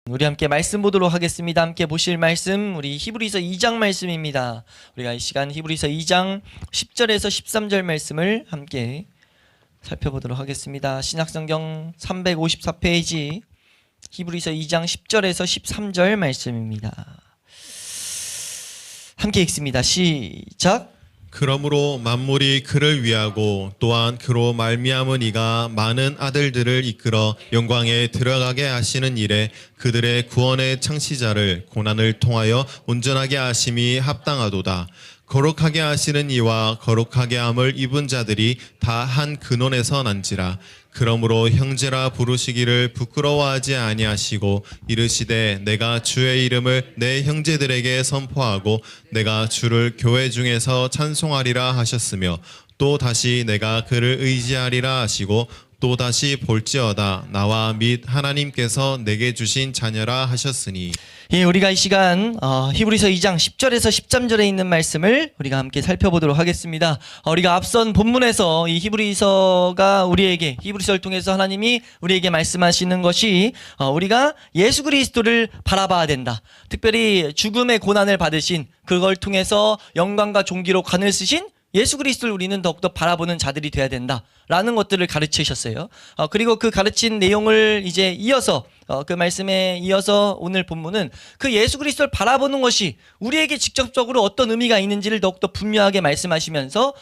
우리 함께 말씀 보도록 하겠습니다. 함께 보실 말씀 우리 히브리서 2장 말씀입니다. 우리가 이 시간 히브리서 2장 10절에서 13절 말씀을 함께 살펴보도록 하겠습니다. 신약성경 354페이지 히브리서 2장 10절에서 13절 말씀입니다. 함께 읽습니다. 시작. 그러므로 만물이 그를 위하고 또한 그로 말미암은 이가 많은 아들들을 이끌어 영광에 들어가게 하시는 일에 그들의 구원의 창시자를 고난을 통하여 온전하게 하심이 합당하도다. 거룩하게 하시는 이와 거룩하게 함을 입은 자들이 다 한 근원에서 난지라. 그러므로 형제라 부르시기를 부끄러워하지 아니하시고 이르시되 내가 주의 이름을 내 형제들에게 선포하고 내가 주를 교회 중에서 찬송하리라 하셨으며 또 다시 내가 그를 의지하리라 하시고 또 다시 볼지어다 나와 및 하나님께서 내게 주신 자녀라 하셨으니. 예, 우리가 이 시간 히브리서 2장 10절에서 13절에 있는 말씀을 우리가 함께 살펴보도록 하겠습니다. 우리가 앞선 본문에서 이 히브리서가 우리에게 히브리서를 통해서 하나님이 우리에게 말씀하시는 것이 우리가 예수 그리스도를 바라봐야 된다. 특별히 죽음의 고난을 받으신 그걸 통해서 영광과 존귀로 관을 쓰신 예수 그리스도를 우리는 더욱더 바라보는 자들이 돼야 된다라는 것들을 가르치셨어요. 그리고 그 가르친 내용을 이제 이어서 그 말씀에 이어서 오늘 본문은 그 예수 그리스도를 바라보는 것이 우리에게 직접적으로 어떤 의미가 있는지를 더욱더 분명하게 말씀하시면서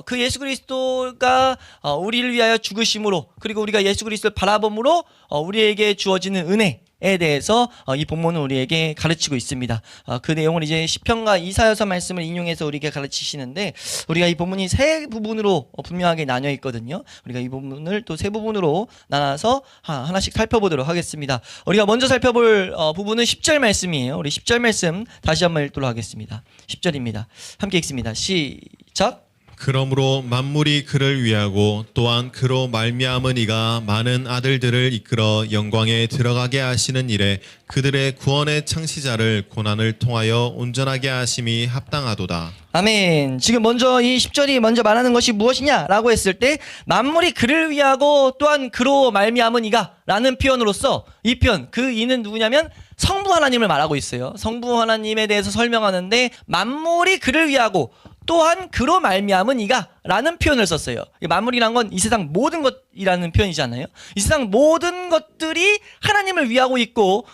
그 예수 그리스도가 우리를 위하여 죽으심으로 그리고 우리가 예수 그리스도를 바라봄으로 우리에게 주어지는 은혜에 대해서 이 본문은 우리에게 가르치고 있습니다. 그 내용을 이제 시편과 이사야서 말씀을 인용해서 우리에게 가르치시는데 우리가 이 본문이 세 부분으로 분명하게 나뉘어 있거든요. 우리가 이 부분을 또 세 부분으로 나눠서 하나씩 살펴보도록 하겠습니다. 우리가 먼저 살펴볼 부분은 10절 말씀이에요. 우리 10절 말씀 다시 한번 읽도록 하겠습니다. 10절입니다. 함께 읽습니다. 시작. 그러므로 만물이 그를 위하고 또한 그로 말미암은 이가 많은 아들들을 이끌어 영광에 들어가게 하시는 일에 그들의 구원의 창시자를 고난을 통하여 온전하게 하심이 합당하도다. 아멘. 지금 먼저 이 10절이 먼저 말하는 것이 무엇이냐라고 했을 때 만물이 그를 위하고 또한 그로 말미암은 이가 라는 표현으로서 이 표현 그 이는 누구냐면 성부 하나님을 말하고 있어요. 성부 하나님에 대해서 설명하는데 만물이 그를 위하고 또한 그로 말미암은 이가 라는 표현을 썼어요. 만물이란 건 이 세상 모든 것이라는 표현이잖아요. 이 세상 모든 것들이 하나님을 위하고 있고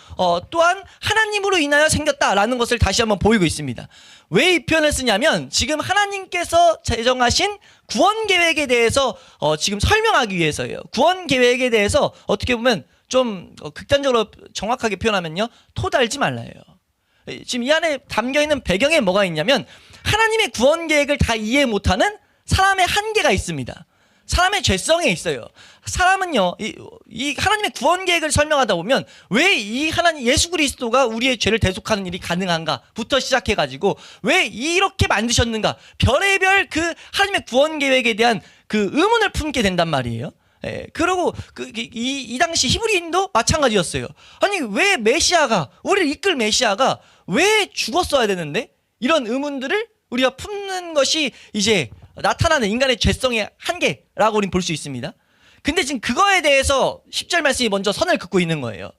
또한 하나님으로 인하여 생겼다라는 것을 다시 한번 보이고 있습니다. 왜 이 표현을 쓰냐면 지금 하나님께서 제정하신 구원 계획에 대해서 지금 설명하기 위해서예요. 구원 계획에 대해서 어떻게 보면 좀 극단적으로 정확하게 표현하면요. 토 달지 말라예요. 지금 이 안에 담겨있는 배경에 뭐가 있냐면 하나님의 구원 계획을 다 이해 못하는 사람의 한계가 있습니다. 사람의 죄성에 있어요. 사람은요, 이 하나님의 구원 계획을 설명하다 보면 왜 이 하나님 예수 그리스도가 우리의 죄를 대속하는 일이 가능한가부터 시작해가지고 왜 이렇게 만드셨는가 별의별 그 하나님의 구원 계획에 대한 그 의문을 품게 된단 말이에요. 예, 그리고 이 당시 히브리인도 마찬가지였어요. 아니 왜 메시아가 우리를 이끌 메시아가 왜 죽었어야 되는데 이런 의문들을 우리가 품는 것이 이제 나타나는 인간의 죄성의 한계라고 우리는 볼 수 있습니다. 근데 지금 그거에 대해서 10절 말씀이 먼저 선을 긋고 있는 거예요.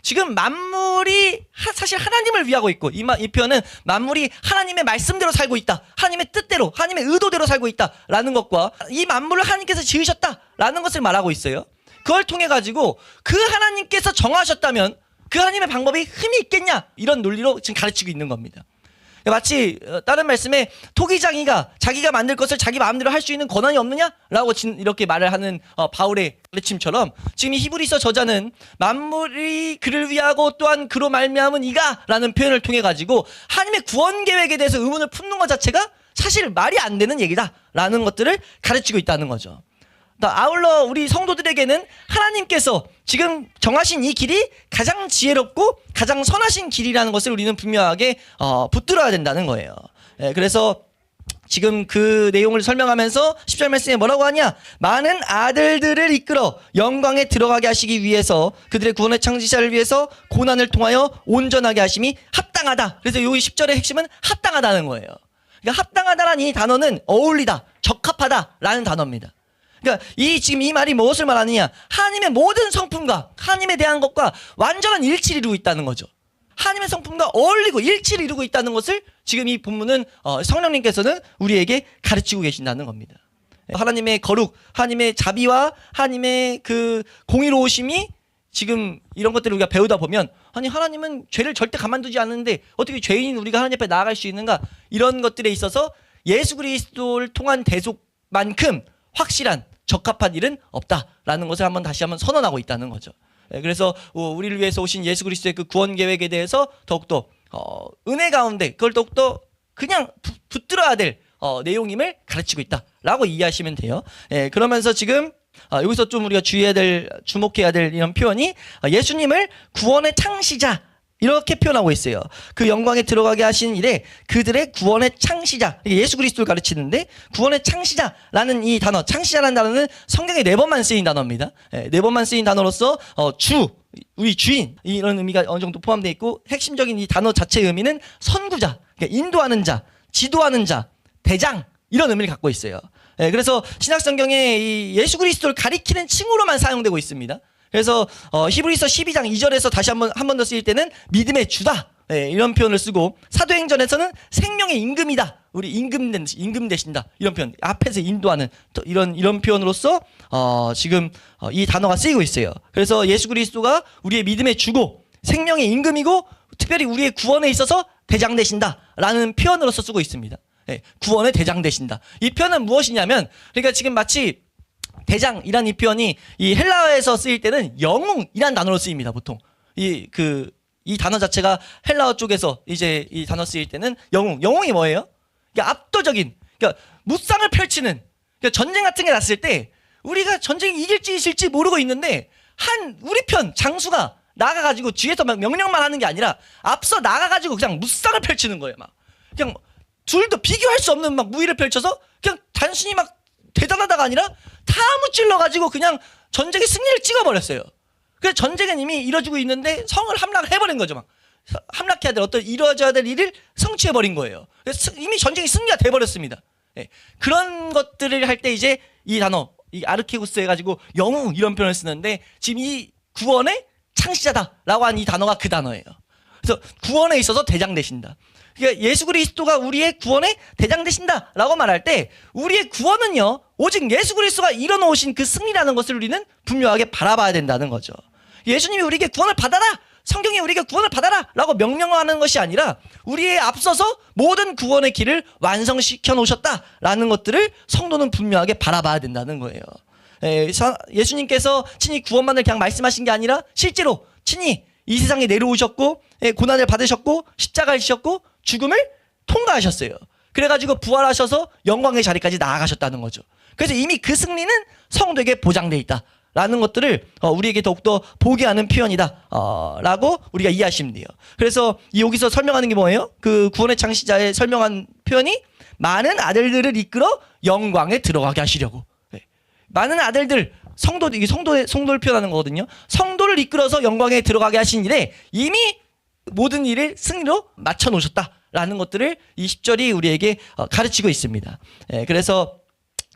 지금 만물이 사실 하나님을 위하고 있고 이 표현은 만물이 하나님의 말씀대로 살고 있다. 하나님의 뜻대로 하나님의 의도대로 살고 있다라는 것과 이 만물을 하나님께서 지으셨다라는 것을 말하고 있어요. 그걸 통해 가지고 그 하나님께서 정하셨다면 그 하나님의 방법이 흠이 있겠냐 이런 논리로 지금 가르치고 있는 겁니다. 마치 다른 말씀에 토기장이가 자기가 만들 것을 자기 마음대로 할 수 있는 권한이 없느냐라고 이렇게 말을 하는 바울의 가르침처럼 지금 이 히브리서 저자는 만물이 그를 위하고 또한 그로 말미암은 이가 라는 표현을 통해 가지고 하나님의 구원 계획에 대해서 의문을 품는 것 자체가 사실 말이 안 되는 얘기다라는 것들을 가르치고 있다는 거죠. 아울러 우리 성도들에게는 하나님께서 지금 정하신 이 길이 가장 지혜롭고 가장 선하신 길이라는 것을 우리는 분명하게 붙들어야 된다는 거예요. 그래서 지금 그 내용을 설명하면서 10절 말씀에 뭐라고 하냐? 많은 아들들을 이끌어 영광에 들어가게 하시기 위해서 그들의 구원의 창시자를 위해서 고난을 통하여 온전하게 하심이 합당하다. 그래서 이 10절의 핵심은 합당하다는 거예요. 그러니까 합당하다라는 이 단어는 어울리다, 적합하다라는 단어입니다. 그러니까 지금 이 말이 무엇을 말하느냐? 하나님의 모든 성품과 하나님에 대한 것과 완전한 일치를 이루고 있다는 거죠. 하나님의 성품과 어울리고 일치를 이루고 있다는 것을 지금 이 본문은 성령님께서는 우리에게 가르치고 계신다는 겁니다. 하나님의 거룩, 하나님의 자비와 하나님의 그 공의로우심이 지금 이런 것들을 우리가 배우다 보면 아니 하나님은 죄를 절대 가만두지 않는데 어떻게 죄인인 우리가 하나님 앞에 나아갈 수 있는가? 이런 것들에 있어서 예수 그리스도를 통한 대속만큼 확실한 적합한 일은 없다라는 것을 다시 한번 선언하고 있다는 거죠. 그래서 우리를 위해서 오신 예수 그리스도의 그 구원 계획에 대해서 더욱더 은혜 가운데 그걸 더욱더 그냥 붙들어야 될 내용임을 가르치고 있다라고 이해하시면 돼요. 그러면서 지금 여기서 좀 우리가 주목해야 될 이런 표현이 예수님을 구원의 창시자 이렇게 표현하고 있어요. 그 영광에 들어가게 하신 이래 그들의 구원의 창시자, 예수 그리스도를 가르치는데 구원의 창시자라는 이 단어, 창시자라는 단어는 성경에 4번만 쓰인 단어입니다. 4번만 쓰인 단어로서 우리 주인 이런 의미가 어느 정도 포함되어 있고 핵심적인 이 단어 자체의 의미는 선구자, 그러니까 인도하는 자, 지도하는 자, 대장 이런 의미를 갖고 있어요. 그래서 신약성경에 이 예수 그리스도를 가리키는 칭호로만 사용되고 있습니다. 그래서 히브리서 12장 2절에서 다시 한 번 더 쓰일 때는 믿음의 주다 이런 표현을 쓰고 사도행전에서는 생명의 임금이다. 우리 임금 되신다. 이런 표현 앞에서 인도하는 이런 표현으로서 지금 이 단어가 쓰이고 있어요. 그래서 예수 그리스도가 우리의 믿음의 주고 생명의 임금이고 특별히 우리의 구원에 있어서 대장 되신다라는 표현으로서 쓰고 있습니다. 구원의 대장 되신다. 이 표현은 무엇이냐면 그러니까 지금 마치 대장이란 이 표현이 이 헬라어에서 쓰일 때는 영웅이란 단어로 쓰입니다. 보통 이 단어 자체가 헬라어 쪽에서 이제 이 단어 쓰일 때는 영웅이 뭐예요? 그러니까 압도적인, 그러니까 무쌍을 펼치는, 그러니까 전쟁 같은 게 났을 때 우리가 전쟁이 이길지 질지 모르고 있는데 우리 편 장수가 나가가지고 뒤에서 막 명령만 하는 게 아니라 앞서 나가가지고 그냥 무쌍을 펼치는 거예요. 막 그냥 둘도 비교할 수 없는 막 무기를 펼쳐서 그냥 단순히 막 대단하다가 아니라 다 무찔러가지고 그냥 전쟁의 승리를 찍어버렸어요. 그래서 전쟁은 이미 이루어지고 있는데 성을 함락을 해버린 거죠. 막 함락해야 될 이루어져야 될 일을 성취해버린 거예요. 그래서 이미 전쟁이 승리가 돼버렸습니다. 그런 것들을 할 때 이제 이 단어 이 아르케우스 해가지고 영웅 이런 표현을 쓰는데 지금 이 구원의 창시자다라고 한 이 단어가 그 단어예요. 그래서 구원에 있어서 대장 되신다. 그러니까 예수 그리스도가 우리의 구원의 대장 되신다라고 말할 때 우리의 구원은요 오직 예수 그리스도가 이뤄놓으신 그 승리라는 것을 우리는 분명하게 바라봐야 된다는 거죠. 예수님이 우리에게 구원을 받아라, 성경이 우리에게 구원을 받아라라고 명령하는 것이 아니라 우리의 앞서서 모든 구원의 길을 완성시켜 놓으셨다라는 것들을 성도는 분명하게 바라봐야 된다는 거예요. 예수님께서 친히 구원만을 그냥 말씀하신 게 아니라 실제로 친히 이 세상에 내려오셨고 고난을 받으셨고 십자가를 지셨고 죽음을 통과하셨어요. 그래가지고 부활하셔서 영광의 자리까지 나아가셨다는 거죠. 그래서 이미 그 승리는 성도에게 보장되어 있다라는 것들을 우리에게 더욱더 보게 하는 표현이다 라고 우리가 이해하시면 돼요. 그래서 여기서 설명하는 게 뭐예요? 그 구원의 창시자에 설명한 표현이 많은 아들들을 이끌어 영광에 들어가게 하시려고. 많은 아들들 성도를 표현하는 거거든요. 성도를 이끌어서 영광에 들어가게 하신 일에 이미 모든 일을 승리로 맞춰 놓으셨다라는 것들을 이 10절이 우리에게 가르치고 있습니다. 그래서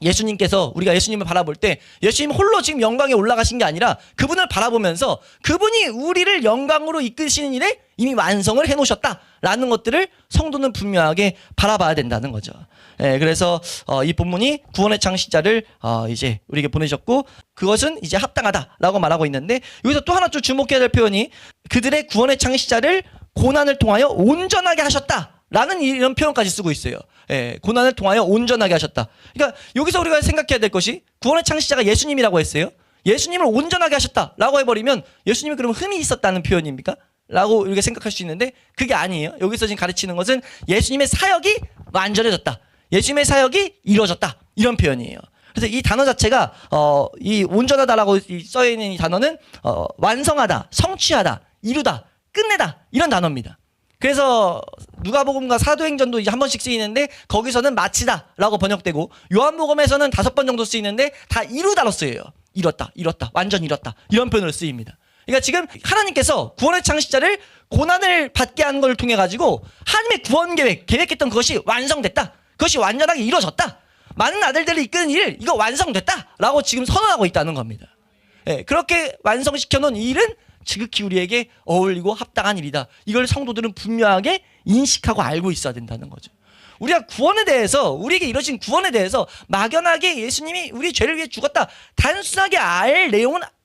예수님께서 우리가 예수님을 바라볼 때 예수님 홀로 지금 영광에 올라가신 게 아니라 그분을 바라보면서 그분이 우리를 영광으로 이끄시는 일에 이미 완성을 해놓으셨다라는 것들을 성도는 분명하게 바라봐야 된다는 거죠. 그래서 이 본문이 구원의 창시자를 이제 우리에게 보내셨고 그것은 이제 합당하다라고 말하고 있는데 여기서 또 하나 좀 주목해야 될 표현이 그들의 구원의 창시자를 고난을 통하여 온전하게 하셨다라는 이런 표현까지 쓰고 있어요. 고난을 통하여 온전하게 하셨다. 그러니까 여기서 우리가 생각해야 될 것이 구원의 창시자가 예수님이라고 했어요. 예수님을 온전하게 하셨다라고 해버리면 예수님이 그러면 흠이 있었다는 표현입니까? 라고 이렇게 생각할 수 있는데 그게 아니에요. 여기서 지금 가르치는 것은 예수님의 사역이 완전해졌다. 예수님의 사역이 이루어졌다. 이런 표현이에요. 그래서 이 단어 자체가 이 온전하다라고 써있는 이 단어는 완성하다, 성취하다, 이루다, 끝내다 이런 단어입니다. 그래서 누가복음과 사도행전도 이제 한 번씩 쓰이는데 거기서는 마치다라고 번역되고 요한복음에서는 5번 정도 쓰이는데 다 이루다로 쓰여요. 이뤘다, 완전 이뤘다 이런 표현으로 쓰입니다. 그러니까 지금 하나님께서 구원의 창시자를 고난을 받게 한 걸 통해 가지고 하나님의 구원 계획했던 그것이 완성됐다. 그것이 완전하게 이루어졌다. 많은 아들들을 이끄는 일 이거 완성됐다라고 지금 선언하고 있다는 겁니다. 예, 그렇게 완성시켜 놓은 이 일은 지극히 우리에게 어울리고 합당한 일이다. 이걸 성도들은 분명하게 인식하고 알고 있어야 된다는 거죠. 우리가 구원에 대해서, 우리에게 이루어진 구원에 대해서 막연하게 예수님이 우리 죄를 위해 죽었다, 단순하게 알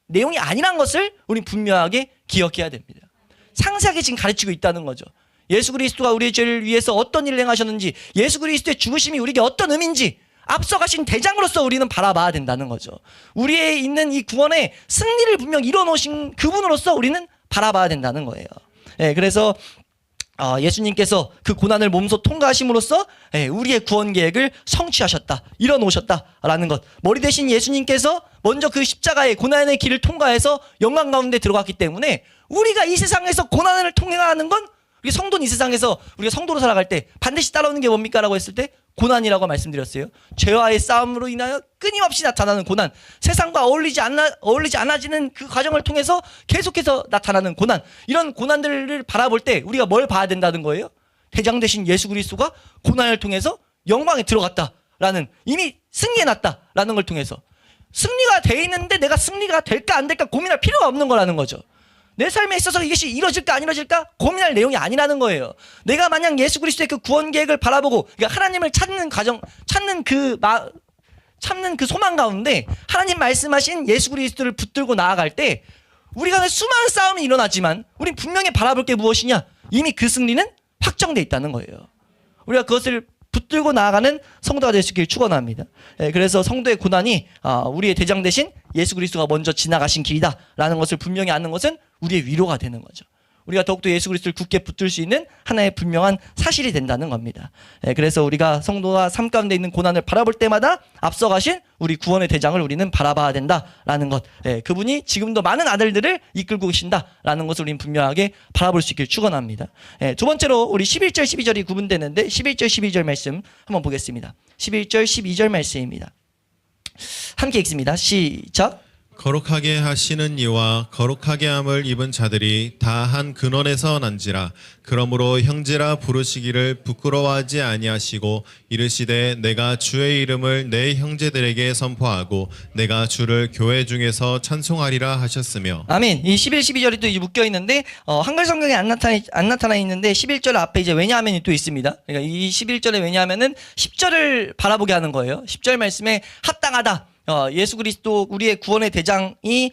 내용이 아니란 것을 우리 분명하게 기억해야 됩니다. 상세하게 지금 가르치고 있다는 거죠. 예수 그리스도가 우리의 죄를 위해서 어떤 일을 행하셨는지, 예수 그리스도의 죽으심이 우리에게 어떤 의미인지 앞서가신 대장으로서 우리는 바라봐야 된다는 거죠. 우리의 있는 이 구원의 승리를 분명 이뤄놓으신 그분으로서 우리는 바라봐야 된다는 거예요. 예, 그래서 예수님께서 그 고난을 몸소 통과하심으로써 우리의 구원 계획을 성취하셨다, 이뤄놓으셨다라는 것. 머리 대신 예수님께서 먼저 그 십자가의 고난의 길을 통과해서 영광 가운데 들어갔기 때문에 우리가 이 세상에서 고난을 통행하는 건, 우리 성도는 이 세상에서 우리가 성도로 살아갈 때 반드시 따라오는 게 뭡니까? 라고 했을 때 고난이라고 말씀드렸어요. 죄와의 싸움으로 인하여 끊임없이 나타나는 고난, 세상과 어울리지 않아지는 그 과정을 통해서 계속해서 나타나는 고난, 이런 고난들을 바라볼 때 우리가 뭘 봐야 된다는 거예요? 대장 되신 예수 그리스도가 고난을 통해서 영광에 들어갔다라는, 이미 승리해놨다라는 걸 통해서 승리가 돼 있는데 내가 승리가 될까 안 될까 고민할 필요가 없는 거라는 거죠. 내 삶에 있어서 이것이 이루어질까 안 이루어질까 고민할 내용이 아니라는 거예요. 내가 만약 예수 그리스도의 그 구원 계획을 바라보고, 그러니까 하나님을 찾는 과정, 찾는 그 소망 가운데 하나님 말씀하신 예수 그리스도를 붙들고 나아갈 때 우리가 수많은 싸움이 일어나지만 우린 분명히 바라볼 게 무엇이냐? 이미 그 승리는 확정돼 있다는 거예요. 우리가 그것을 붙들고 나아가는 성도가 될 수 있기를 축원합니다. 그래서 성도의 고난이 우리의 대장 대신 예수 그리스도가 먼저 지나가신 길이다라는 것을 분명히 아는 것은 우리의 위로가 되는 거죠. 우리가 더욱더 예수 그리스도를 굳게 붙들 수 있는 하나의 분명한 사실이 된다는 겁니다. 그래서 우리가 성도가 삶 가운데 있는 고난을 바라볼 때마다 앞서가신 우리 구원의 대장을 우리는 바라봐야 된다라는 것. 그분이 지금도 많은 아들들을 이끌고 계신다라는 것을 우리는 분명하게 바라볼 수 있기를 축원합니다. 두 번째로 우리 11절 12절이 구분되는데 11절 12절 말씀 한번 보겠습니다. 11절 12절 말씀입니다. 함께 읽습니다. 시작. 거룩하게 하시는 이와 거룩하게 함을 입은 자들이 다 한 근원에서 난지라. 그러므로 형제라 부르시기를 부끄러워하지 아니하시고 이르시되 내가 주의 이름을 내 형제들에게 선포하고 내가 주를 교회 중에서 찬송하리라 하셨으며. 아멘. 이 11, 12절이 또 이제 묶여 있는데 한글 성경에 안 나타나 있는데 11절 앞에 이제 왜냐하면이 또 있습니다. 그러니까 이 11절에 왜냐하면은 10절을 바라보게 하는 거예요. 10절 말씀에 합당하다. 예수 그리스도 우리의 구원의 대장이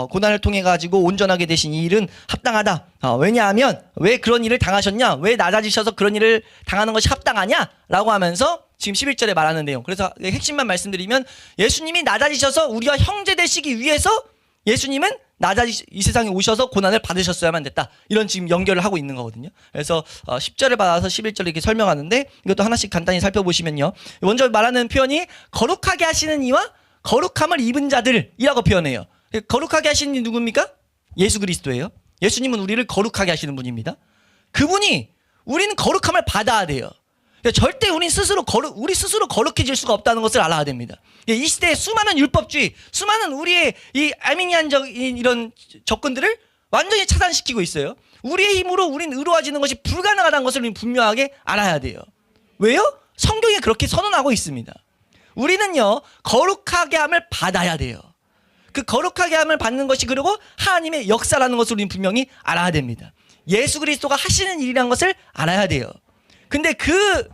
고난을 통해 가지고 온전하게 되신 이 일은 합당하다. 왜냐하면 왜 그런 일을 당하셨냐? 왜 낮아지셔서 그런 일을 당하는 것이 합당하냐? 라고 하면서 지금 11절에 말하는 내용. 그래서 핵심만 말씀드리면 예수님이 낮아지셔서 우리가 형제 되시기 위해서 예수님은 이 세상에 오셔서 고난을 받으셨어야만 됐다. 이런 지금 연결을 하고 있는 거거든요. 그래서 10절을 받아서 11절을 이렇게 설명하는데 이것도 하나씩 간단히 살펴보시면요. 먼저 말하는 표현이 거룩하게 하시는 이와 거룩함을 입은 자들이라고 표현해요. 거룩하게 하시는 이 누굽니까? 예수 그리스도예요. 예수님은 우리를 거룩하게 하시는 분입니다. 그분이 우리는 거룩함을 받아야 돼요. 절대 우리 스스로 거룩해질 수가 없다는 것을 알아야 됩니다. 이 시대의 수많은 율법주의, 수많은 우리의 이 아미니안적인 이런 접근들을 완전히 차단시키고 있어요. 우리의 힘으로 우리는 의로워지는 것이 불가능하다는 것을 우리는 분명하게 알아야 돼요. 왜요? 성경에 그렇게 선언하고 있습니다. 우리는요, 거룩하게 함을 받아야 돼요. 그 거룩하게 함을 받는 것이 그리고 하나님의 역사라는 것을 우리는 분명히 알아야 됩니다. 예수 그리스도가 하시는 일이라는 것을 알아야 돼요. 근데 그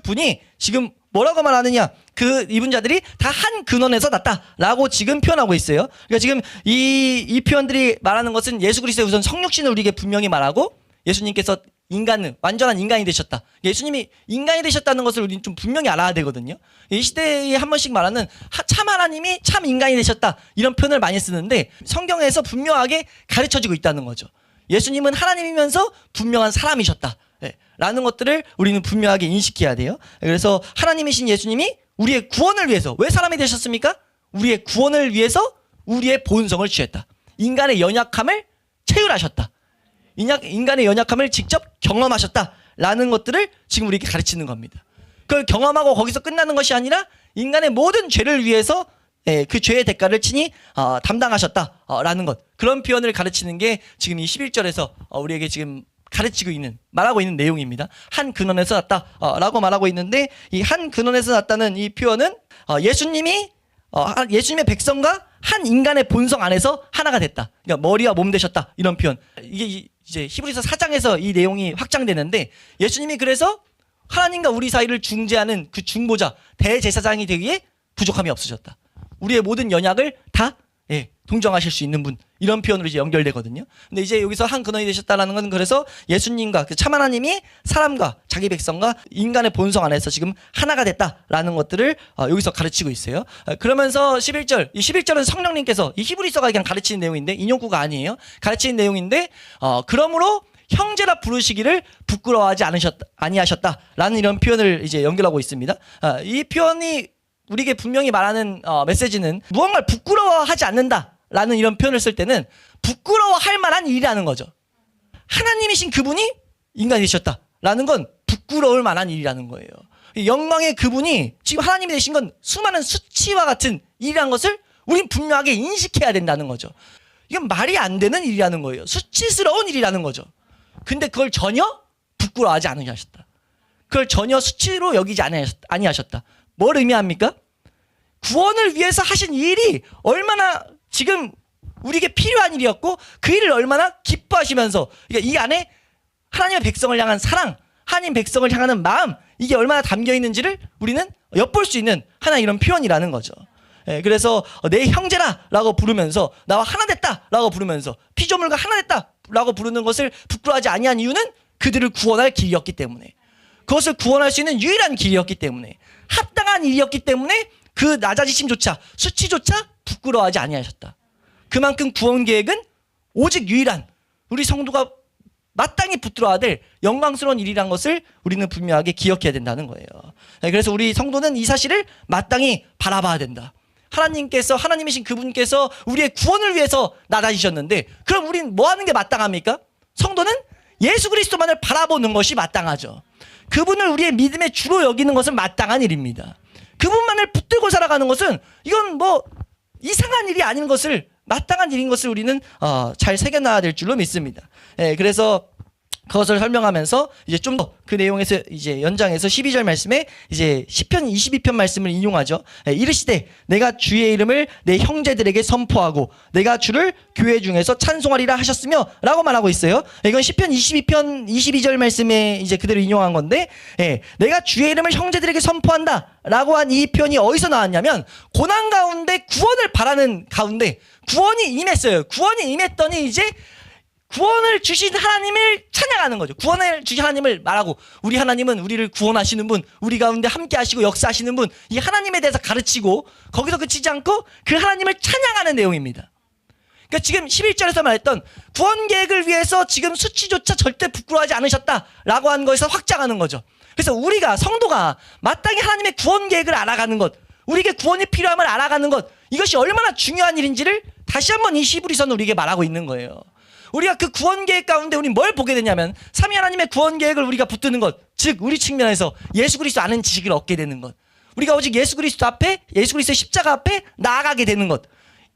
분이 지금 뭐라고 말하느냐? 그 입은 자들이 다 한 근원에서 났다라고 지금 표현하고 있어요. 그러니까 지금 이 표현들이 말하는 것은 예수 그리스도의 우선 성육신을 우리에게 분명히 말하고 예수님께서 완전한 인간이 되셨다. 예수님이 인간이 되셨다는 것을 우리는 좀 분명히 알아야 되거든요. 이 시대에 한 번씩 말하는 참 하나님이 참 인간이 되셨다. 이런 표현을 많이 쓰는데 성경에서 분명하게 가르쳐지고 있다는 거죠. 예수님은 하나님이면서 분명한 사람이셨다. 라는 것들을 우리는 분명하게 인식해야 돼요. 그래서 하나님이신 예수님이 우리의 구원을 위해서 왜 사람이 되셨습니까? 우리의 구원을 위해서 우리의 본성을 취했다. 인간의 연약함을 체휼하셨다. 인간의 연약함을 직접 경험하셨다라는 것들을 지금 우리에게 가르치는 겁니다. 그걸 경험하고 거기서 끝나는 것이 아니라 인간의 모든 죄를 위해서 그 죄의 대가를 친히 담당하셨다라는 것. 그런 표현을 가르치는 게 지금 이 11절에서 우리에게 지금 가르치고 있는, 말하고 있는 내용입니다. 한 근원에서 났다 라고 말하고 있는데, 이 한 근원에서 났다는 이 표현은 예수님의 백성과 한 인간의 본성 안에서 하나가 됐다. 그러니까 머리와 몸 되셨다, 이런 표현. 이게 이제 히브리서 4장에서 이 내용이 확장되는데, 예수님이 그래서 하나님과 우리 사이를 중재하는 그 중보자, 대제사장이 되기에 부족함이 없으셨다. 우리의 모든 연약을 다 동정하실 수 있는 분, 이런 표현으로 이제 연결되거든요. 근데 이제 여기서 한 근원이 되셨다라는 건, 그래서 예수님과 그 참 하나님이 사람과 자기 백성과 인간의 본성 안에서 지금 하나가 됐다라는 것들을 여기서 가르치고 있어요. 그러면서 11절, 이 11절은 성령님께서, 이 히브리서가 그냥 가르치는 내용인데, 인용구가 아니에요. 가르치는 내용인데, 그러므로 형제라 부르시기를 부끄러워하지 아니하셨다라는 이런 표현을 이제 연결하고 있습니다. 이 표현이 우리에게 분명히 말하는 메시지는, 무언가를 부끄러워하지 않는다라는 이런 표현을 쓸 때는 부끄러워할 만한 일이라는 거죠. 하나님이신 그분이 인간이 되셨다라는 건 부끄러울 만한 일이라는 거예요. 영광의 그분이 지금 하나님이 되신 건 수많은 수치와 같은 일이라는 것을 우린 분명하게 인식해야 된다는 거죠. 이건 말이 안 되는 일이라는 거예요. 수치스러운 일이라는 거죠. 근데 그걸 전혀 부끄러워하지 않으셨다. 그걸 전혀 수치로 여기지 아니하셨다. 뭘 의미합니까? 구원을 위해서 하신 일이 얼마나 지금 우리에게 필요한 일이었고, 그 일을 얼마나 기뻐하시면서, 그러니까 이 안에 하나님의 백성을 향한 사랑, 하나님 백성을 향하는 마음, 이게 얼마나 담겨 있는지를 우리는 엿볼 수 있는 하나 이런 표현이라는 거죠. 그래서 내 형제라라고 부르면서, 나와 하나 됐다라고 부르면서, 피조물과 하나 됐다라고 부르는 것을 부끄러워하지 아니한 이유는 그들을 구원할 길이었기 때문에, 그것을 구원할 수 있는 유일한 길이었기 때문에, 합당한 일이었기 때문에 그 낮아지심조차, 수치조차 부끄러워하지 아니하셨다. 그만큼 구원 계획은 오직 유일한, 우리 성도가 마땅히 붙들어야 될 영광스러운 일이란 것을 우리는 분명하게 기억해야 된다는 거예요. 그래서 우리 성도는 이 사실을 마땅히 바라봐야 된다. 하나님이신 그분께서 우리의 구원을 위해서 낮아지셨는데, 그럼 우린 뭐 하는 게 마땅합니까? 성도는 예수 그리스도만을 바라보는 것이 마땅하죠. 그분을 우리의 믿음의 주로 여기는 것은 마땅한 일입니다. 그분만을 붙들고 살아가는 것은, 이건 뭐 이상한 일이 아닌 것을, 마땅한 일인 것을 우리는 잘 새겨놔야 될 줄로 믿습니다. 그래서 그것을 설명하면서 이제 좀 더 그 내용에서 이제 연장해서 12절 말씀에 이제 시편 22편 말씀을 인용하죠. 이르시되 내가 주의 이름을 내 형제들에게 선포하고 내가 주를 교회 중에서 찬송하리라 하셨으며 라고 말하고 있어요. 이건 시편 22편 22절 말씀에 이제 그대로 인용한 건데, 내가 주의 이름을 형제들에게 선포한다 라고 한 이 표현이 어디서 나왔냐면, 고난 가운데 구원을 바라는 가운데 구원이 임했어요. 구원이 임했더니 이제 구원을 주신 하나님을 찬양하는 거죠. 구원을 주신 하나님을 말하고, 우리 하나님은 우리를 구원하시는 분, 우리 가운데 함께 하시고 역사하시는 분, 이 하나님에 대해서 가르치고, 거기서 그치지 않고 그 하나님을 찬양하는 내용입니다. 그러니까 지금 11절에서 말했던 구원 계획을 위해서 지금 수치조차 절대 부끄러워하지 않으셨다라고 한 것에서 확장하는 거죠. 그래서 우리가, 성도가 마땅히 하나님의 구원 계획을 알아가는 것, 우리에게 구원이 필요함을 알아가는 것, 이것이 얼마나 중요한 일인지를 다시 한번 이 히브리서는 우리에게 말하고 있는 거예요. 우리가 그 구원 계획 가운데 우리 뭘 보게 되냐면, 삼위 하나님의 구원 계획을 우리가 붙드는 것, 즉 우리 측면에서 예수 그리스도 아는 지식을 얻게 되는 것, 우리가 오직 예수 그리스도 앞에, 예수 그리스도의 십자가 앞에 나아가게 되는 것,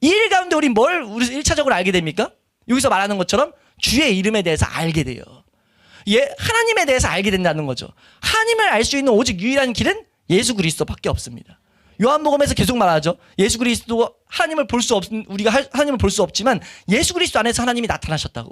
이 일 가운데 우리 뭘 1차적으로 알게 됩니까? 여기서 말하는 것처럼 주의 이름에 대해서 알게 돼요. 하나님에 대해서 알게 된다는 거죠. 하나님을 알 수 있는 오직 유일한 길은 예수 그리스도밖에 없습니다. 요한복음에서 계속 말하죠. 예수 그리스도, 우리가 하나님을 볼 수 없지만 예수 그리스도 안에서 하나님이 나타나셨다고.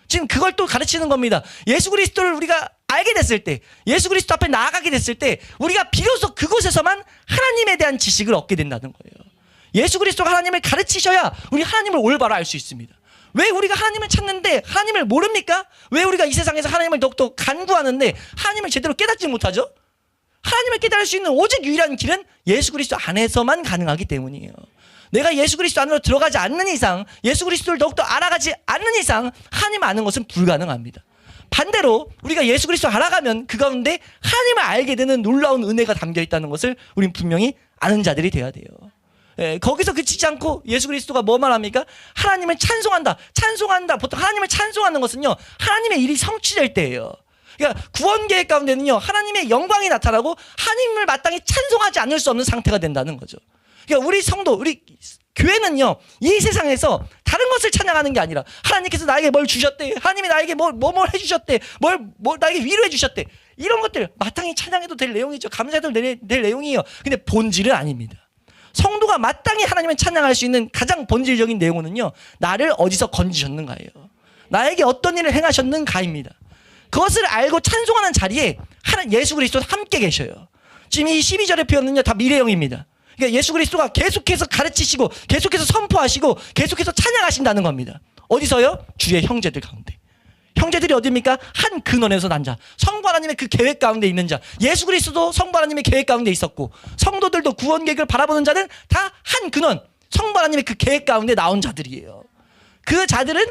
지금 그걸 또 가르치는 겁니다. 예수 그리스도를 우리가 알게 됐을 때, 예수 그리스도 앞에 나아가게 됐을 때, 우리가 비로소 그곳에서만 하나님에 대한 지식을 얻게 된다는 거예요. 예수 그리스도가 하나님을 가르치셔야 우리 하나님을 올바로 알 수 있습니다. 왜 우리가 하나님을 찾는데 하나님을 모릅니까? 왜 우리가 이 세상에서 하나님을 더욱더 간구하는데 하나님을 제대로 깨닫지 못하죠? 하나님을 깨달을 수 있는 오직 유일한 길은 예수 그리스도 안에서만 가능하기 때문이에요. 내가 예수 그리스도 안으로 들어가지 않는 이상, 예수 그리스도를 더욱더 알아가지 않는 이상 하나님 아는 것은 불가능합니다. 반대로 우리가 예수 그리스도 알아가면 그 가운데 하나님을 알게 되는 놀라운 은혜가 담겨 있다는 것을 우린 분명히 아는 자들이 돼야 돼요. 거기서 그치지 않고 예수 그리스도가 뭐 말합니까? 하나님을 찬송한다. 보통 하나님을 찬송하는 것은요, 하나님의 일이 성취될 때예요. 그러니까 구원 계획 가운데는요, 하나님의 영광이 나타나고 하나님을 마땅히 찬송하지 않을 수 없는 상태가 된다는 거죠. 그러니까 우리 성도, 우리 교회는요, 이 세상에서 다른 것을 찬양하는 게 아니라 하나님께서 나에게 뭘 주셨대, 하나님이 나에게 뭘 해주셨대, 뭘 나에게 위로해 주셨대, 이런 것들 마땅히 찬양해도 될 내용이죠. 감사해도 될 내용이에요. 근데 본질은 아닙니다. 성도가 마땅히 하나님을 찬양할 수 있는 가장 본질적인 내용은요, 나를 어디서 건지셨는가예요. 나에게 어떤 일을 행하셨는가입니다. 그것을 알고 찬송하는 자리에 예수 그리스도와 함께 계셔요. 지금 이 12절의 표현은요, 다 미래형입니다. 그러니까 예수 그리스도가 계속해서 가르치시고 계속해서 선포하시고 계속해서 찬양하신다는 겁니다. 어디서요? 주의 형제들 가운데. 형제들이 어디입니까? 한 근원에서 난 자, 성부 하나님의 그 계획 가운데 있는 자. 예수 그리스도도 성부 하나님의 계획 가운데 있었고, 성도들도 구원 계획을 바라보는 자는 다 한 근원, 성부 하나님의 그 계획 가운데 나온 자들이에요. 그 자들은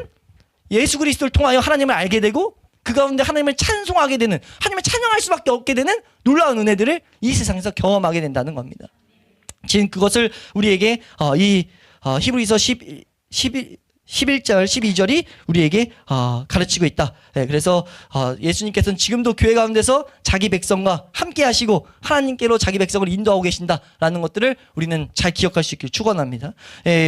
예수 그리스도를 통하여 하나님을 알게 되고 그 가운데 하나님을 찬송하게 되는, 하나님을 찬양할 수밖에 없게 되는 놀라운 은혜들을 이 세상에서 경험하게 된다는 겁니다. 지금 그것을 우리에게 히브리서 11절, 12절이 우리에게 가르치고 있다. 네, 그래서 예수님께서는 지금도 교회 가운데서 자기 백성과 함께 하시고 하나님께로 자기 백성을 인도하고 계신다라는 것들을 우리는 잘 기억할 수 있길 축원합니다.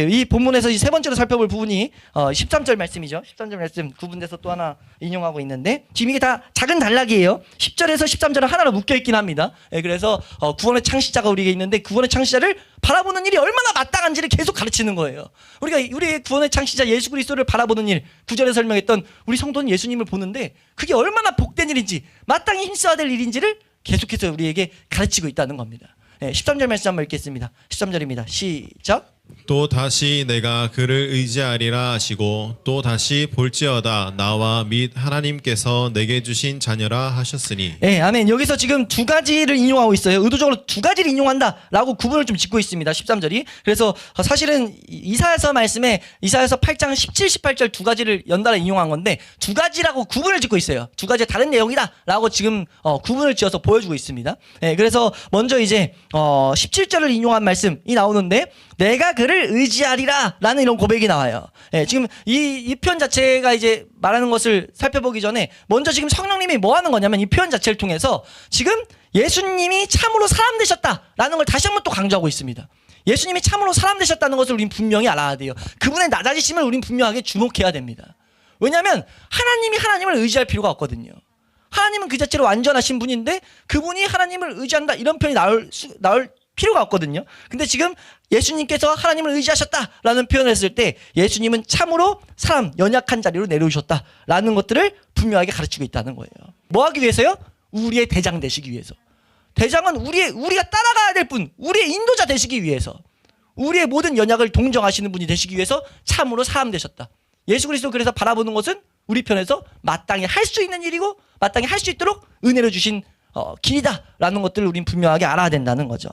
이 본문에서 이 세 번째로 살펴볼 부분이 13절 말씀이죠. 13절 말씀 구분돼서 또 하나 인용하고 있는데, 지금 이게 다 작은 단락이에요. 10절에서 13절은 하나로 묶여있긴 합니다. 그래서 구원의 창시자가 우리에게 있는데 구원의 창시자를 바라보는 일이 얼마나 마땅한지를 계속 가르치는 거예요. 우리의 구원의 창시자 예수 그리스도를 바라보는 일, 9절에 설명했던 우리 성도는 예수님을 보는데 그게 얼마나 복된 일인지, 마땅히 힘써야 될 일인지를 계속해서 우리에게 가르치고 있다는 겁니다. 13절 말씀 한번 읽겠습니다. 13절입니다. 시작. 또 다시 내가 그를 의지하리라 하시고 또 다시 볼지어다 나와 및 하나님께서 내게 주신 자녀라 하셨으니. 네, 아멘. 여기서 지금 두 가지를 인용하고 있어요. 의도적으로 두 가지를 인용한다라고 구분을 좀 짓고 있습니다. 13절이. 그래서 사실은 이사야서 말씀에 이사야서 8장 17, 18절 두 가지를 연달아 인용한 건데 두 가지라고 구분을 짓고 있어요. 두 가지의 다른 내용이다라고 지금 구분을 지어서 보여주고 있습니다. 네, 그래서 먼저 이제 17절을 인용한 말씀이 나오는데, 내가 그를 의지하리라 라는 이런 고백이 나와요. 지금 이 표현 자체가 이제 말하는 것을 살펴보기 전에 먼저 지금 성령님이 뭐 하는 거냐면, 이 표현 자체를 통해서 지금 예수님이 참으로 사람 되셨다라는 걸 다시 한번 또 강조하고 있습니다. 예수님이 참으로 사람 되셨다는 것을 우린 분명히 알아야 돼요. 그분의 낮아지심을 우린 분명하게 주목해야 됩니다. 왜냐하면 하나님이 하나님을 의지할 필요가 없거든요. 하나님은 그 자체로 완전하신 분인데 그분이 하나님을 의지한다 이런 표현이 나올 필요가 없거든요. 근데 지금 예수님께서 하나님을 의지하셨다라는 표현을 했을 때 예수님은 참으로 사람, 연약한 자리로 내려오셨다라는 것들을 분명하게 가르치고 있다는 거예요. 뭐 하기 위해서요? 우리의 대장 되시기 위해서. 대장은 우리가 따라가야 될 분, 우리의 인도자 되시기 위해서, 우리의 모든 연약을 동정하시는 분이 되시기 위해서 참으로 사람 되셨다. 예수 그리스도 그래서 바라보는 것은 우리 편에서 마땅히 할 수 있는 일이고 마땅히 할 수 있도록 은혜를 주신 길이다라는 것들을 우린 분명하게 알아야 된다는 거죠.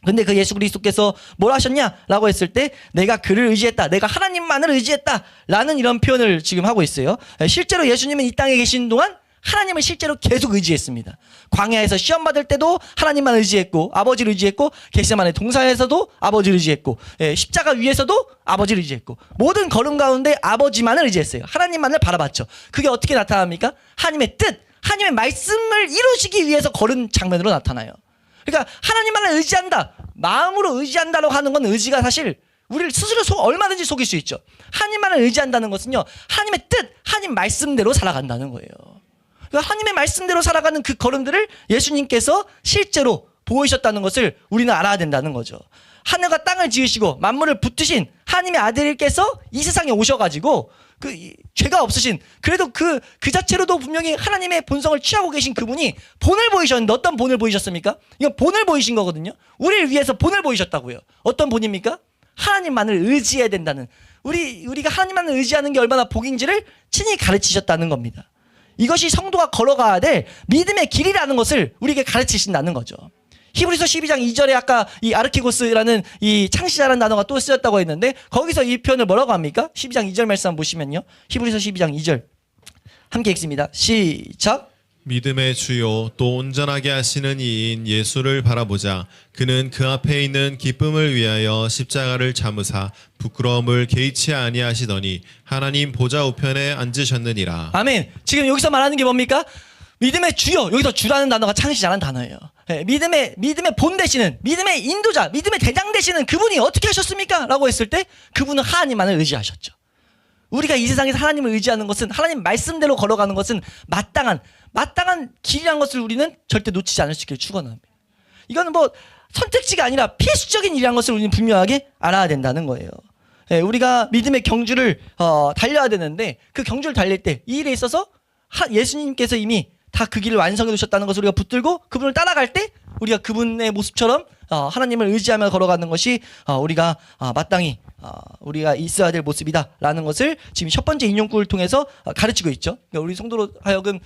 근데 그 예수 그리스도께서 뭘 하셨냐라고 했을 때 내가 그를 의지했다, 내가 하나님만을 의지했다라는 이런 표현을 지금 하고 있어요. 실제로 예수님은 이 땅에 계신 동안 하나님을 실제로 계속 의지했습니다. 광야에서 시험 받을 때도 하나님만 의지했고 아버지를 의지했고, 겟세마네 동산에서도 아버지를 의지했고, 십자가 위에서도 아버지를 의지했고, 모든 걸음 가운데 아버지만을 의지했어요. 하나님만을 바라봤죠. 그게 어떻게 나타납니까? 하나님의 뜻, 하나님의 말씀을 이루시기 위해서 걸은 장면으로 나타나요. 그러니까 하나님만을 의지한다, 마음으로 의지한다라고 하는 건 의지가 사실 우리를 스스로 얼마든지 속일 수 있죠. 하나님만을 의지한다는 것은요, 하나님의 뜻, 하나님 말씀대로 살아간다는 거예요. 그러니까 하나님의 말씀대로 살아가는 그 걸음들을 예수님께서 실제로 보이셨다는 것을 우리는 알아야 된다는 거죠. 하늘과 땅을 지으시고 만물을 붙드신 하나님의 아들께서 이 세상에 오셔가지고 죄가 없으신, 그래도 그 자체로도 분명히 하나님의 본성을 취하고 계신 그분이 본을 보이셨는데 어떤 본을 보이셨습니까? 이건 본을 보이신 거거든요. 우리를 위해서 본을 보이셨다고요. 어떤 본입니까? 하나님만을 의지해야 된다는, 우리가 하나님만을 의지하는 게 얼마나 복인지를 친히 가르치셨다는 겁니다. 이것이 성도가 걸어가야 될 믿음의 길이라는 것을 우리에게 가르치신다는 거죠. 히브리서 12장 2절에 아까 이 아르키고스라는 이 창시자라는 단어가 또 쓰였다고 했는데, 거기서 이 표현을 뭐라고 합니까? 12장 2절 말씀 한번 보시면요. 히브리서 12장 2절 함께 읽습니다. 시작. 믿음의 주요 또 온전하게 하시는 이인 예수를 바라보자. 그는 그 앞에 있는 기쁨을 위하여 십자가를 참으사 부끄러움을 개의치 아니하시더니 하나님 보좌 우편에 앉으셨느니라. 아멘. 지금 여기서 말하는 게 뭡니까? 믿음의 주요, 여기서 주라는 단어가 창시자라는 단어예요. 믿음의 본 되시는, 믿음의 인도자, 믿음의 대장 되시는 그분이 어떻게 하셨습니까? 라고 했을 때 그분은 하나님만을 의지하셨죠. 우리가 이 세상에서 하나님을 의지하는 것은 하나님 말씀대로 걸어가는 것은 마땅한 길이란 것을 우리는 절대 놓치지 않을 수 있기를 축원합니다. 이거는 뭐 선택지가 아니라 필수적인 일이란 것을 우리는 분명하게 알아야 된다는 거예요. 예, 우리가 믿음의 경주를 달려야 되는데 그 경주를 달릴 때 이 일에 있어서 예수님께서 이미 다 그 길을 완성해 두셨다는 것을 우리가 붙들고 그분을 따라갈 때 우리가 그분의 모습처럼 하나님을 의지하며 걸어가는 것이 우리가 마땅히 우리가 있어야 될 모습이다라는 것을 지금 첫 번째 인용구를 통해서 가르치고 있죠. 그러니까 우리 성도로 하여금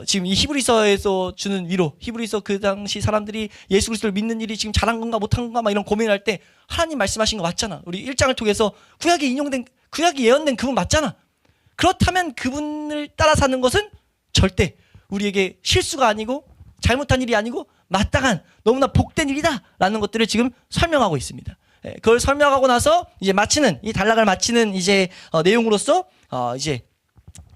지금 이 히브리서에서 주는 위로, 히브리서 그 당시 사람들이 예수 그리스도를 믿는 일이 지금 잘한 건가 못한 건가 막 이런 고민할 때 하나님 말씀하신 거 맞잖아. 우리 1장을 통해서 구약에 예언된 그분 맞잖아. 그렇다면 그분을 따라 사는 것은 절대 우리에게 실수가 아니고 잘못한 일이 아니고 마땅한 너무나 복된 일이다라는 것들을 지금 설명하고 있습니다. 그걸 설명하고 나서 이제 마치는 이 단락을 마치는 이제 내용으로서 이제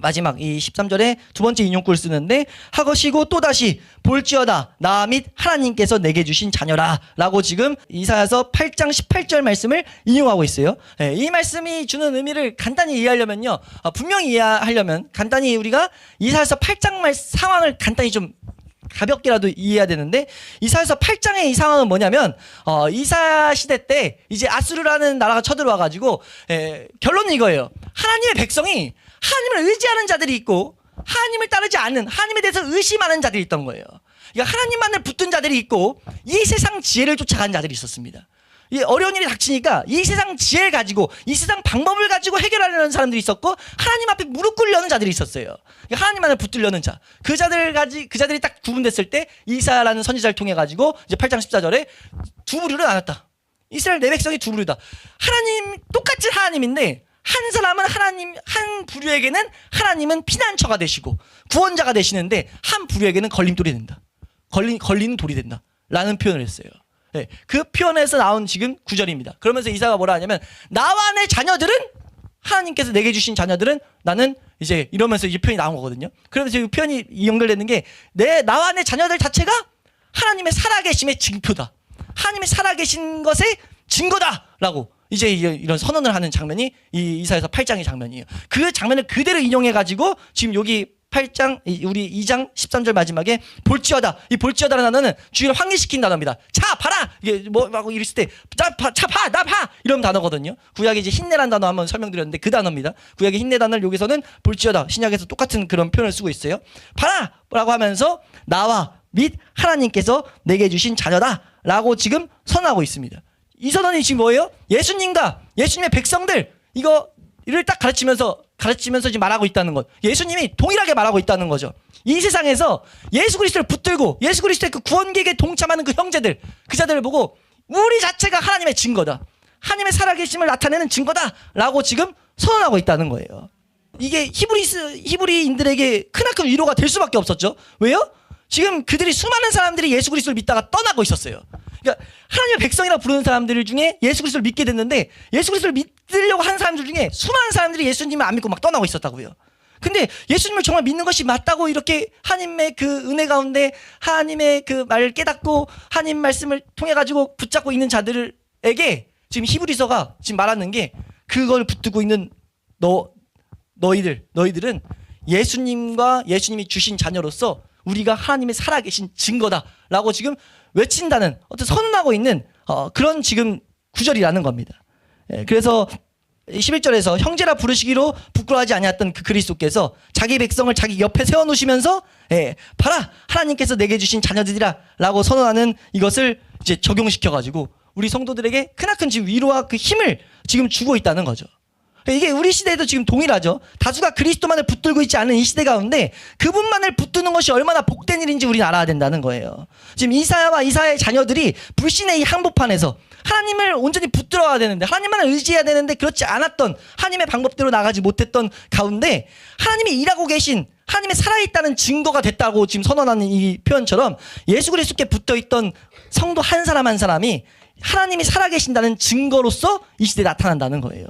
마지막 이 13절에 두 번째 인용구를 쓰는데 하거시고 또다시 볼지어다 나 및 하나님께서 내게 주신 자녀라 라고 지금 이사야서 8장 18절 말씀을 인용하고 있어요. 이 말씀이 주는 의미를 간단히 이해하려면요, 분명히 이해하려면 간단히 우리가 이사야서 8장 상황을 간단히 좀 가볍게라도 이해해야 되는데, 이사야서 8장의 이 상황은 뭐냐면 이사야 시대 때 이제 아수르라는 나라가 쳐들어와 가지고 결론은 이거예요. 하나님의 백성이 하나님을 의지하는 자들이 있고 하나님을 따르지 않는, 하나님에 대해서 의심하는 자들이 있던 거예요. 그러니까 하나님만을 붙든 자들이 있고 이 세상 지혜를 쫓아가는 자들이 있었습니다. 이 어려운 일이 닥치니까 이 세상 지혜를 가지고 이 세상 방법을 가지고 해결하려는 사람들이 있었고 하나님 앞에 무릎 꿇으려는 자들이 있었어요. 그러니까 하나님만을 붙들려는 자, 그 자들이 딱 구분됐을 때 이사야라는 선지자를 통해 가지고 이제 8장 14절에 두 부류로 나눴다. 이스라엘 내 백성이 두 부류다. 하나님 똑같이 하나님인데 한 사람은 한 부류에게는 하나님은 피난처가 되시고 구원자가 되시는데 한 부류에게는 걸림돌이 된다. 걸리는 돌이 된다. 라는 표현을 했어요. 네, 그 표현에서 나온 지금 구절입니다. 그러면서 이사야가 뭐라 하냐면 나와 내 자녀들은, 하나님께서 내게 주신 자녀들은 나는 이제 이러면서 이제 표현이 나온 거거든요. 그러면서 이 표현이 연결되는 게 나와 내 자녀들 자체가 하나님의 살아계심의 증표다. 하나님의 살아계신 것의 증거다라고 이제 이런 선언을 하는 장면이 이 이사야서 8장의 장면이에요. 그 장면을 그대로 인용해가지고 지금 여기 8장 우리 2장 13절 마지막에 볼지어다, 이 볼지어다라는 단어는 주의를 확립시킨 단어입니다. 자 봐라, 이게 뭐라고 이랬을 때 나 봐 이런 단어거든요. 구약에 이제 힘내라는 단어 한번 설명드렸는데 그 단어입니다. 구약의 힘내 단어를 여기서는 볼지어다, 신약에서 똑같은 그런 표현을 쓰고 있어요. 봐라라고 하면서 나와 및 하나님께서 내게 주신 자녀다라고 지금 선언하고 있습니다. 이 선언이 지금 뭐예요? 예수님과 예수님의 백성들 이거를 딱 가르치면서 지금 말하고 있다는 것. 예수님이 동일하게 말하고 있다는 거죠. 이 세상에서 예수 그리스도를 붙들고 예수 그리스도의 그 구원 계획에 동참하는 그 형제들, 그 자들을 보고 우리 자체가 하나님의 증거다, 하나님의 살아계심을 나타내는 증거다라고 지금 선언하고 있다는 거예요. 이게 히브리인들에게 크나큰 위로가 될 수밖에 없었죠. 왜요? 지금 그들이 수많은 사람들이 예수 그리스도를 믿다가 떠나고 있었어요. 그러니까 하나님의 백성이라고 부르는 사람들 중에 예수 그리스도를 믿게 됐는데 예수 그리스도를 믿으려고 하는 사람들 중에 수많은 사람들이 예수님을 안 믿고 막 떠나고 있었다고요. 근데 예수님을 정말 믿는 것이 맞다고 이렇게 하나님의 그 은혜 가운데 하나님의 그 말을 깨닫고 하나님 말씀을 통해 가지고 붙잡고 있는 자들에게 지금 히브리서가 지금 말하는 게 그걸 붙들고 있는 너희들은 예수님과 예수님이 주신 자녀로서 우리가 하나님의 살아계신 증거다라고 지금 외친다는, 어떤 선언하고 있는 그런 지금 구절이라는 겁니다. 그래서 11절에서 형제라 부르시기로 부끄러워하지 아니했던 그 그리스도께서 자기 백성을 자기 옆에 세워놓으시면서 봐라 하나님께서 내게 주신 자녀들이라 라고 선언하는 이것을 이제 적용시켜가지고 우리 성도들에게 크나큰 지금 위로와 그 힘을 지금 주고 있다는 거죠. 이게 우리 시대에도 지금 동일하죠. 다수가 그리스도만을 붙들고 있지 않은 이 시대 가운데 그분만을 붙드는 것이 얼마나 복된 일인지 우리는 알아야 된다는 거예요. 지금 이사야와 이사야의 자녀들이 불신의 이 한복판에서 하나님을 온전히 붙들어야 되는데, 하나님만을 의지해야 되는데 그렇지 않았던, 하나님의 방법대로 나가지 못했던 가운데 하나님이 일하고 계신, 하나님의 살아있다는 증거가 됐다고 지금 선언하는 이 표현처럼 예수 그리스도께 붙어있던 성도 한 사람 한 사람이 하나님이 살아계신다는 증거로서 이 시대에 나타난다는 거예요.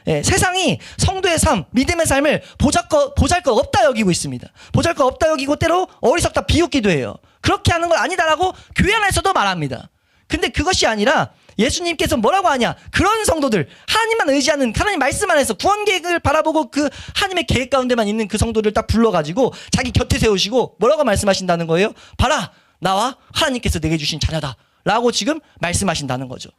세상이 성도의 삶, 믿음의 삶을 보잘것 없다 여기고 있습니다. 보잘것 없다 여기고 때로 어리석다 비웃기도 해요. 그렇게 하는 건 아니다라고 교회 안에서도 말합니다. 근데 그것이 아니라 예수님께서 뭐라고 하냐? 그런 성도들, 하나님만 의지하는, 하나님 말씀 안에서 구원 계획을 바라보고 그 하나님의 계획 가운데만 있는 그 성도들 딱 불러가지고 자기 곁에 세우시고 뭐라고 말씀하신다는 거예요? 봐라, 나와 하나님께서 내게 주신 자녀다 라고 지금 말씀하신다는 거죠.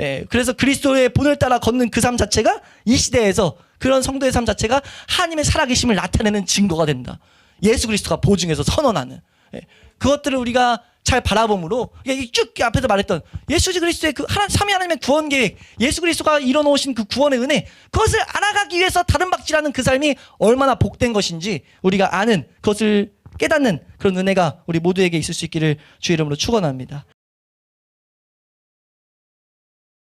예, 그래서 그리스도의 본을 따라 걷는 그 삶 자체가 이 시대에서 그런 성도의 삶 자체가 하나님의 살아계심을 나타내는 증거가 된다. 예수 그리스도가 보증해서 선언하는, 예, 그것들을 우리가 잘 바라봄으로 쭉 앞에서 말했던 예수 그리스도의 그 삼위 하나님의 구원 계획, 예수 그리스도가 이뤄놓으신 그 구원의 은혜, 그것을 알아가기 위해서 다른 박질하는 그 삶이 얼마나 복된 것인지 우리가 아는, 그것을 깨닫는 그런 은혜가 우리 모두에게 있을 수 있기를 주의 이름으로 축원합니다.